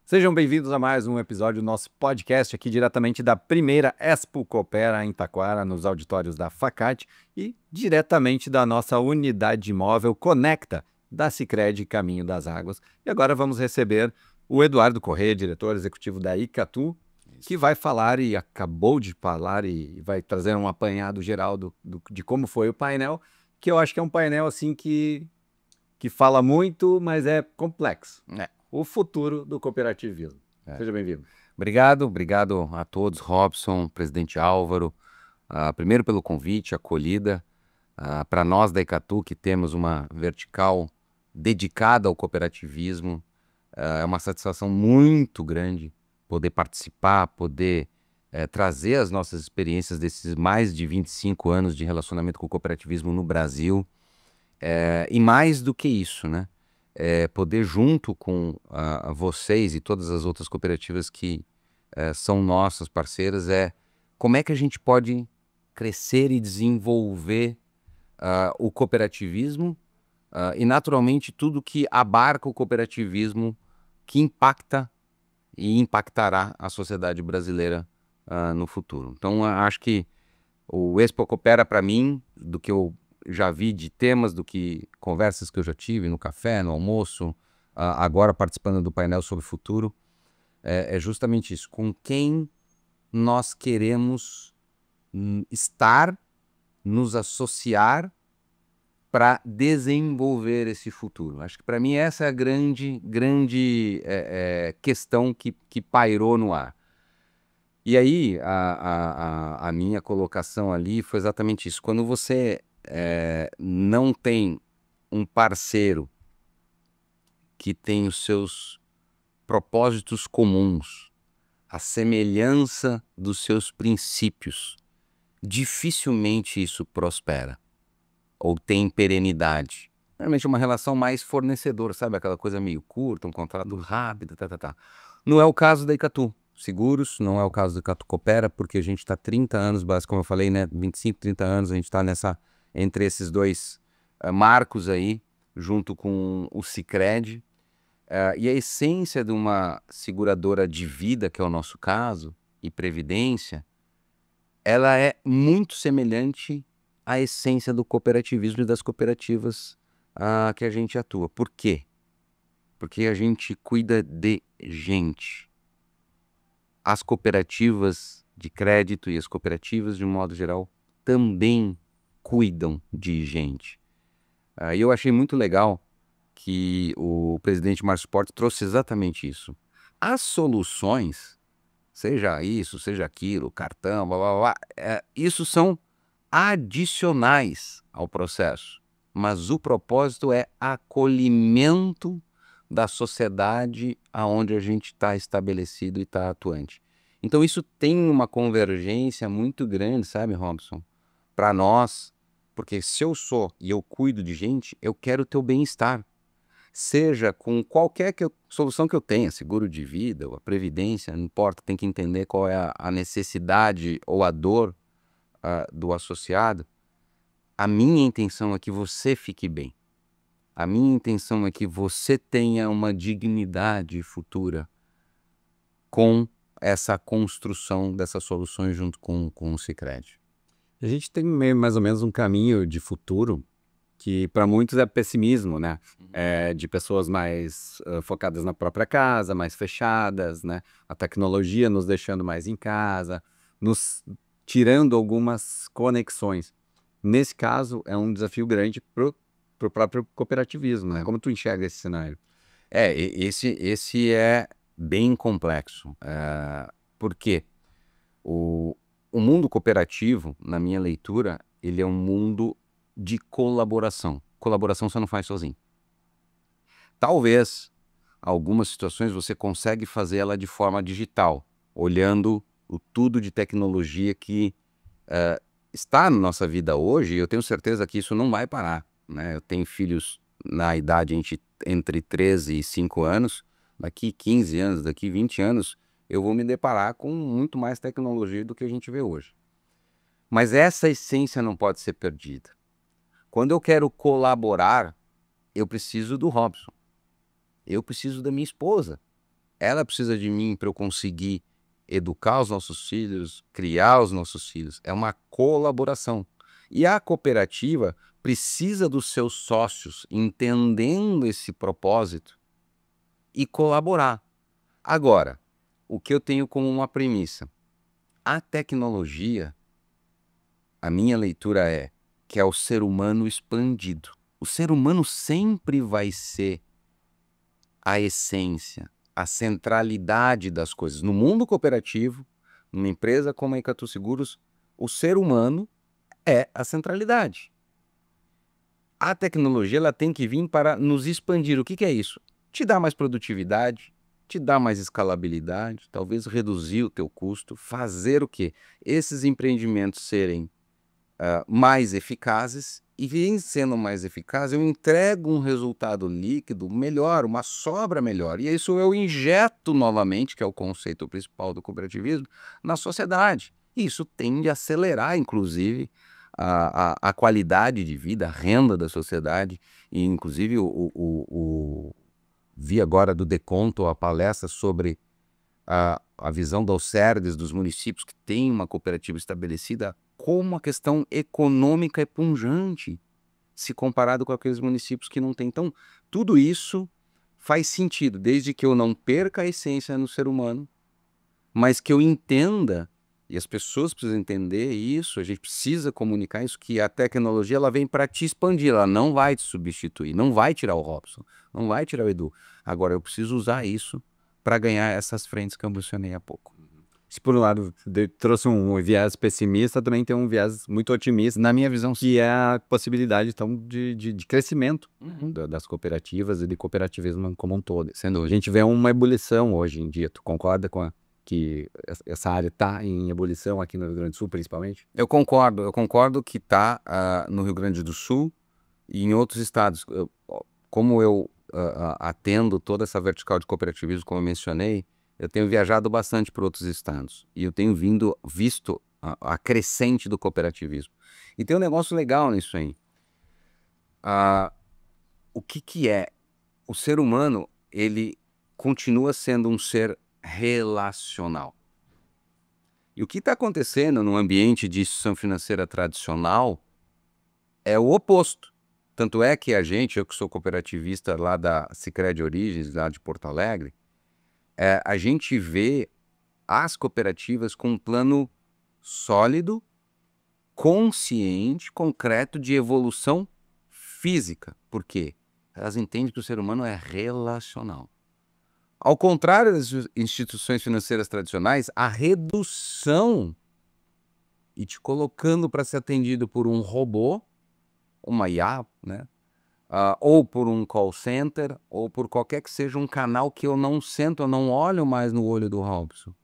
Sejam bem-vindos a mais um episódio do nosso podcast aqui diretamente da primeira Expo Coopera em Taquara, nos auditórios da Facate e diretamente da nossa unidade móvel Conecta, da Sicredi Caminho das Águas. E agora vamos receber o Eduardo Corrêa, diretor executivo da Icatu, que vai falar e acabou de falar e vai trazer um apanhado geral de como foi o painel, que eu acho que é um painel assim que fala muito, mas é complexo. O futuro do cooperativismo. Seja bem-vindo. Obrigado a todos, Robson, presidente Álvaro, primeiro pelo convite, acolhida, para nós da Icatu, que temos uma vertical dedicada ao cooperativismo, é uma satisfação muito grande poder participar, poder trazer as nossas experiências desses mais de 25 anos de relacionamento com o cooperativismo no Brasil, e mais do que isso, né? Poder junto com vocês e todas as outras cooperativas que são nossas parceiras, como é que a gente pode crescer e desenvolver o cooperativismo e naturalmente tudo que abarca o cooperativismo que impacta e impactará a sociedade brasileira no futuro. Então acho que o Expo Coopera, para mim, do que eu já vi de temas, do que conversas que eu já tive no café, no almoço, agora participando do painel sobre o futuro, é justamente isso. Com quem nós queremos estar, nos associar para desenvolver esse futuro. Acho que para mim essa é a grande questão que pairou no ar. E aí a minha colocação ali foi exatamente isso. Quando você não tem um parceiro que tem os seus propósitos comuns, a semelhança dos seus princípios, dificilmente isso prospera ou tem perenidade. Normalmente é uma relação mais fornecedora, sabe? Aquela coisa meio curta, um contrato rápido, tá. Não é o caso da Icatu Seguros, não é o caso da Icatu Coopera, porque a gente está 30 anos, como eu falei, né? 25, 30 anos, a gente está entre esses dois marcos aí, junto com o Sicredi. E a essência de uma seguradora de vida, que é o nosso caso, e previdência, ela é muito semelhante à essência do cooperativismo e das cooperativas que a gente atua. Por quê? Porque a gente cuida de gente. As cooperativas de crédito e as cooperativas, de um modo geral, também cuidam de gente. E eu achei muito legal que o presidente Márcio Porto trouxe exatamente isso. As soluções, seja isso, seja aquilo, cartão, blá, blá, blá, isso são adicionais ao processo, mas o propósito é acolhimento da sociedade aonde a gente está estabelecido e está atuante. Então isso tem uma convergência muito grande, sabe, Robson? Para nós, porque se eu sou e eu cuido de gente, eu quero o teu bem-estar. Seja com qualquer solução que eu tenha, seguro de vida ou a previdência, não importa, tem que entender qual é a necessidade ou a dor do associado. A minha intenção é que você fique bem. A minha intenção é que você tenha uma dignidade futura com essa construção dessas soluções junto com o Sicredi. A gente tem mais ou menos um caminho de futuro que para muitos é pessimismo, né? De pessoas mais focadas na própria casa, mais fechadas, né? A tecnologia nos deixando mais em casa, nos tirando algumas conexões. Nesse caso, é um desafio grande pro próprio cooperativismo, né? Como tu enxerga esse cenário? Esse é bem complexo. Por quê? O mundo cooperativo, na minha leitura, ele é um mundo de colaboração. Colaboração você não faz sozinho. Talvez, algumas situações você consegue fazer ela de forma digital, olhando o tudo de tecnologia que está na nossa vida hoje, e eu tenho certeza que isso não vai parar, né? Eu tenho filhos na idade entre 13 e 5 anos, daqui 15 anos, daqui 20 anos, eu vou me deparar com muito mais tecnologia do que a gente vê hoje. Mas essa essência não pode ser perdida. Quando eu quero colaborar, eu preciso do Robson, eu preciso da minha esposa, ela precisa de mim para eu conseguir educar os nossos filhos, criar os nossos filhos. É uma colaboração. E a cooperativa precisa dos seus sócios entendendo esse propósito e colaborar. Agora, o que eu tenho como uma premissa? A tecnologia, a minha leitura é que é o ser humano expandido. O ser humano sempre vai ser a essência, a centralidade das coisas. No mundo cooperativo, numa empresa como a Icatu Seguros, o ser humano é a centralidade. A tecnologia ela tem que vir para nos expandir. O que é isso? Te dar mais produtividade, te dar mais escalabilidade, talvez reduzir o teu custo, fazer o quê? Esses empreendimentos serem mais eficazes, e em sendo mais eficaz, eu entrego um resultado líquido melhor, uma sobra melhor. E isso eu injeto novamente, que é o conceito principal do cooperativismo, na sociedade. E isso tende a acelerar, inclusive, a qualidade de vida, a renda da sociedade. E, inclusive, vi agora do Deconto a palestra sobre a visão da Alcerdes dos municípios que têm uma cooperativa estabelecida, como a questão econômica é pungente, se comparado com aqueles municípios que não têm. Então, tudo isso faz sentido, desde que eu não perca a essência no ser humano, mas que eu entenda, e as pessoas precisam entender isso, a gente precisa comunicar isso, que a tecnologia ela vem para te expandir, ela não vai te substituir, não vai tirar o Robson, não vai tirar o Edu. Agora, eu preciso usar isso para ganhar essas frentes que eu mencionei há pouco. Se por um lado trouxe um viés pessimista, também tem um viés muito otimista, Na minha visão, que é a possibilidade, então, de crescimento das cooperativas e de cooperativismo como um todo. Sendo A gente vê uma ebulição hoje em dia. Tu concorda com que essa área está em ebulição aqui no Rio Grande do Sul, principalmente? Eu concordo que está no Rio Grande do Sul e em outros estados. Como eu atendo toda essa vertical de cooperativismo, como eu mencionei, eu tenho viajado bastante por outros estados e eu tenho visto a crescente do cooperativismo. E tem um negócio legal nisso aí. O que é? O ser humano, ele continua sendo um ser relacional. E o que está acontecendo no ambiente de instituição financeira tradicional é o oposto. Tanto é que eu que sou cooperativista lá da Sicredi Origens, lá de Porto Alegre, a gente vê as cooperativas com um plano sólido, consciente, concreto de evolução física. Por quê? Elas entendem que o ser humano é relacional. Ao contrário das instituições financeiras tradicionais, a redução e te colocando para ser atendido por um robô, uma IA, né? Ou por um call center, ou por qualquer que seja um canal que eu não sento, eu não olho mais no olho do Robson.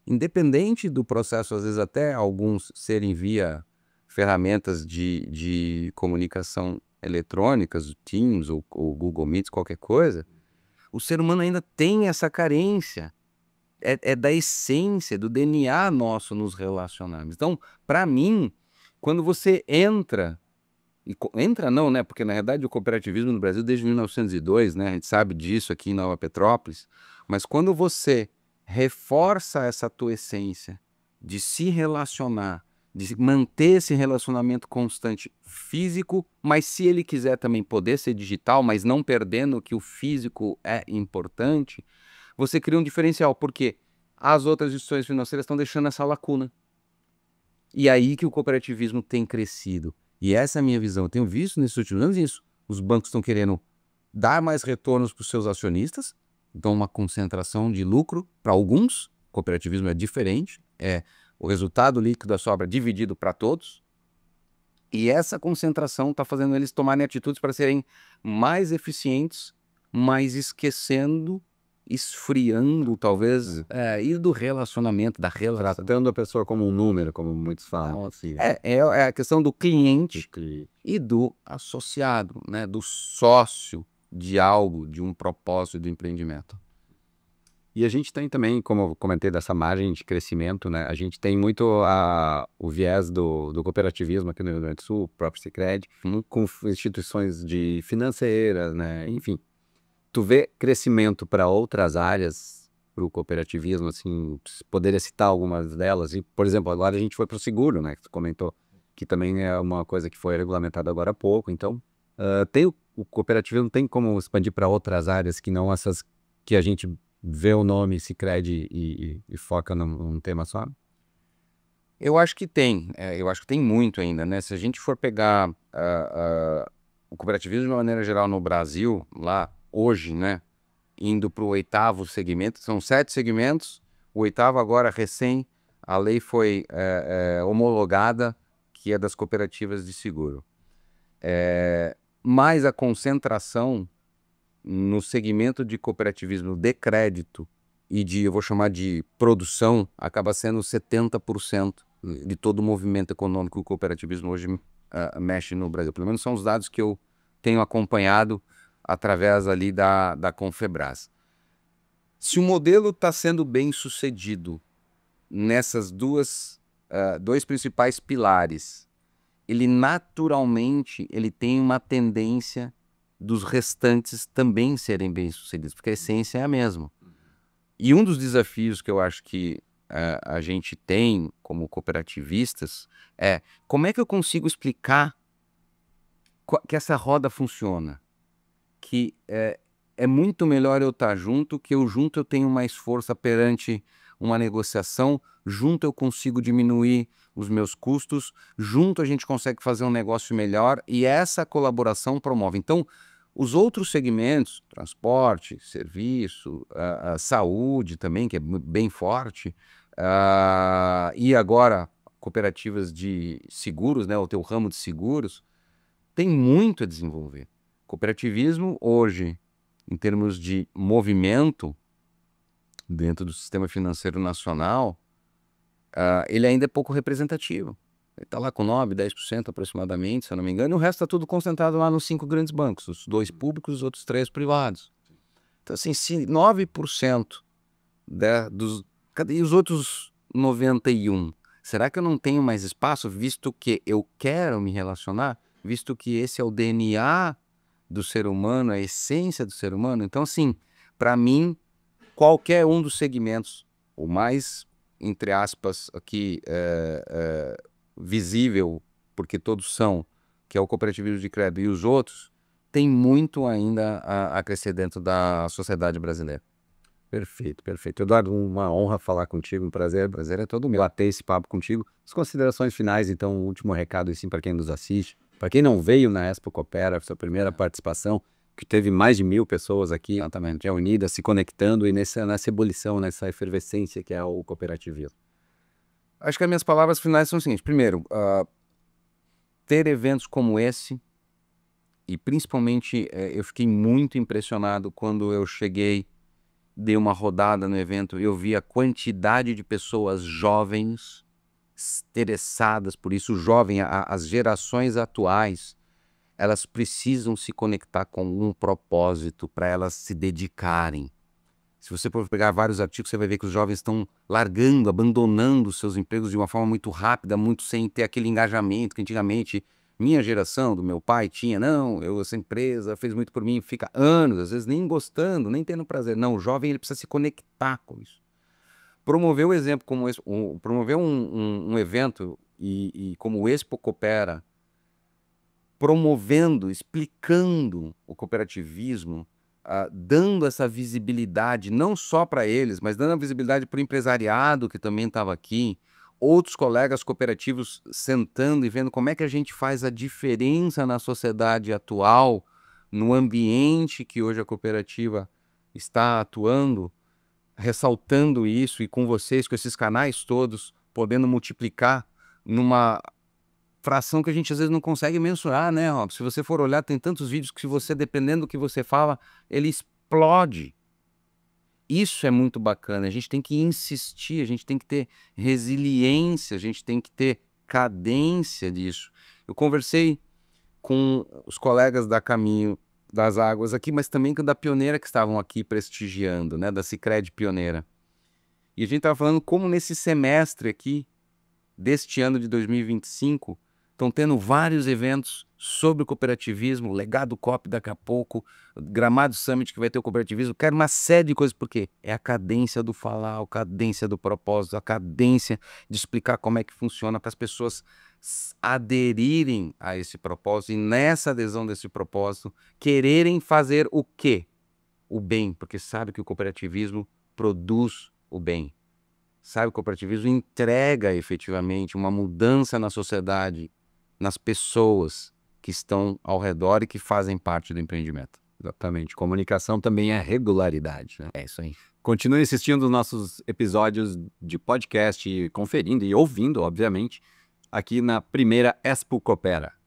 Independente do processo, às vezes até alguns serem via ferramentas de comunicação eletrônicas, Teams ou Google Meets, qualquer coisa, o ser humano ainda tem essa carência. É da essência, do DNA nosso nos relacionarmos. Então, para mim, quando você entra não, né? Porque na realidade o cooperativismo no Brasil desde 1902, né? A gente sabe disso aqui em Nova Petrópolis. Mas quando você reforça essa tua essência de se relacionar, de manter esse relacionamento constante físico, mas se ele quiser também poder ser digital, mas não perdendo que o físico é importante, você cria um diferencial, porque as outras instituições financeiras estão deixando essa lacuna. E aí que o cooperativismo tem crescido. E essa é a minha visão. Eu tenho visto nesses últimos anos isso. Os bancos estão querendo dar mais retornos para os seus acionistas, então uma concentração de lucro para alguns. O cooperativismo é diferente, é o resultado líquido da sobra dividido para todos. E essa concentração está fazendo eles tomarem atitudes para serem mais eficientes, mas esfriando talvez, e do relacionamento, da relação. Tratando a pessoa como um número, como muitos falam. Assim. É a questão do cliente e do associado, né? Do sócio de algo, de um propósito do empreendimento. E a gente tem também, como eu comentei, dessa margem de crescimento, né? A gente tem muito o viés do cooperativismo aqui no Rio Grande do Sul, o próprio Sicredi, com instituições financeiras, né? Enfim. Tu vê crescimento para outras áreas, para o cooperativismo, assim, poderia citar algumas delas? E, por exemplo, agora a gente foi para o seguro, né? Que tu comentou, que também é uma coisa que foi regulamentada agora há pouco. Então, o cooperativismo tem como expandir para outras áreas que não essas que a gente vê o nome Sicredi e foca num tema só? Eu acho que tem, eu acho que tem muito ainda, né? Se a gente for pegar o cooperativismo de uma maneira geral no Brasil, lá hoje, né? Indo para o 8º segmento, são 7 segmentos, o 8º agora recém, a lei foi homologada, que é das cooperativas de seguro. Mas a concentração no segmento de cooperativismo de crédito e de, eu vou chamar de produção, acaba sendo 70% de todo o movimento econômico que o cooperativismo hoje mexe no Brasil. Pelo menos são os dados que eu tenho acompanhado através ali da Confebras. Se o modelo está sendo bem sucedido nessas dois principais pilares, ele naturalmente ele tem uma tendência dos restantes também serem bem-sucedidos, porque a essência é a mesma. E um dos desafios que eu acho que a gente tem como cooperativistas é como é que eu consigo explicar que essa roda funciona, que é muito melhor eu estar junto, que eu junto eu tenho mais força perante uma negociação, junto eu consigo diminuir os meus custos, junto a gente consegue fazer um negócio melhor e essa colaboração promove. Então, os outros segmentos, transporte, serviço, saúde também, que é bem forte, e agora cooperativas de seguros, né, o teu ramo de seguros, tem muito a desenvolver. Cooperativismo hoje, em termos de movimento dentro do sistema financeiro nacional, ele ainda é pouco representativo. Ele está lá com 9, 10% aproximadamente, se eu não me engano, e o resto está tudo concentrado lá nos 5 grandes bancos, os 2 públicos, os outros 3 privados. Então, assim, se 9% cadê os outros 91%? Será que eu não tenho mais espaço, visto que eu quero me relacionar, visto que esse é o DNA do ser humano, a essência do ser humano? Então, assim, para mim, qualquer um dos segmentos, o mais, entre aspas, aqui, visível, porque todos são, que é o cooperativismo de crédito, e os outros, tem muito ainda a crescer dentro da sociedade brasileira. Perfeito, perfeito. Eduardo, uma honra falar contigo, um prazer. Prazer é todo meu. Bater esse papo contigo. As considerações finais, então, o último recado, assim, para quem nos assiste. Para quem não veio na Expo Coopera, sua primeira participação, que teve mais de 1000 pessoas aqui reunidas, se conectando e nessa ebulição, nessa efervescência que é o cooperativismo. Acho que as minhas palavras finais são o seguinte. Primeiro, ter eventos como esse, e principalmente eu fiquei muito impressionado quando eu cheguei, dei uma rodada no evento, eu vi a quantidade de pessoas jovens interessadas por isso. As gerações atuais, elas precisam se conectar com um propósito para elas se dedicarem. Se você for pegar vários artigos, você vai ver que os jovens estão largando, abandonando seus empregos de uma forma muito rápida, muito sem ter aquele engajamento que antigamente minha geração, do meu pai, tinha. Não, essa empresa fez muito por mim, fica anos, às vezes nem gostando, nem tendo prazer. Não, o jovem ele precisa se conectar com isso. Promover o exemplo como esse, promover um evento e como o Expo Coopera, promovendo, explicando o cooperativismo, dando essa visibilidade não só para eles, mas dando a visibilidade para o empresariado que também estava aqui, outros colegas cooperativos sentando e vendo como é que a gente faz a diferença na sociedade atual, no ambiente que hoje a cooperativa está atuando, ressaltando isso e com vocês, com esses canais todos, podendo multiplicar numa fração que a gente às vezes não consegue mensurar, né, Rob? Se você for olhar, tem tantos vídeos que você, dependendo do que você fala, ele explode. Isso é muito bacana, a gente tem que insistir, a gente tem que ter resiliência, a gente tem que ter cadência disso. Eu conversei com os colegas da Caminho das Águas aqui, mas também com da Pioneira que estavam aqui prestigiando, né, da Sicredi Pioneira. E a gente estava falando como nesse semestre aqui, deste ano de 2025, Estão tendo vários eventos sobre o cooperativismo, Legado Coop daqui a pouco, Gramado Summit que vai ter o cooperativismo. Quero uma série de coisas, porque é a cadência do falar, a cadência do propósito, a cadência de explicar como é que funciona para as pessoas aderirem a esse propósito e nessa adesão desse propósito quererem fazer o quê? O bem, porque sabe que o cooperativismo produz o bem. Sabe, o cooperativismo entrega efetivamente uma mudança na sociedade, nas pessoas que estão ao redor e que fazem parte do empreendimento. Exatamente. Comunicação também é regularidade, né? É isso aí. Continue assistindo os nossos episódios de podcast, conferindo e ouvindo, obviamente, aqui na primeira Expo Coopera.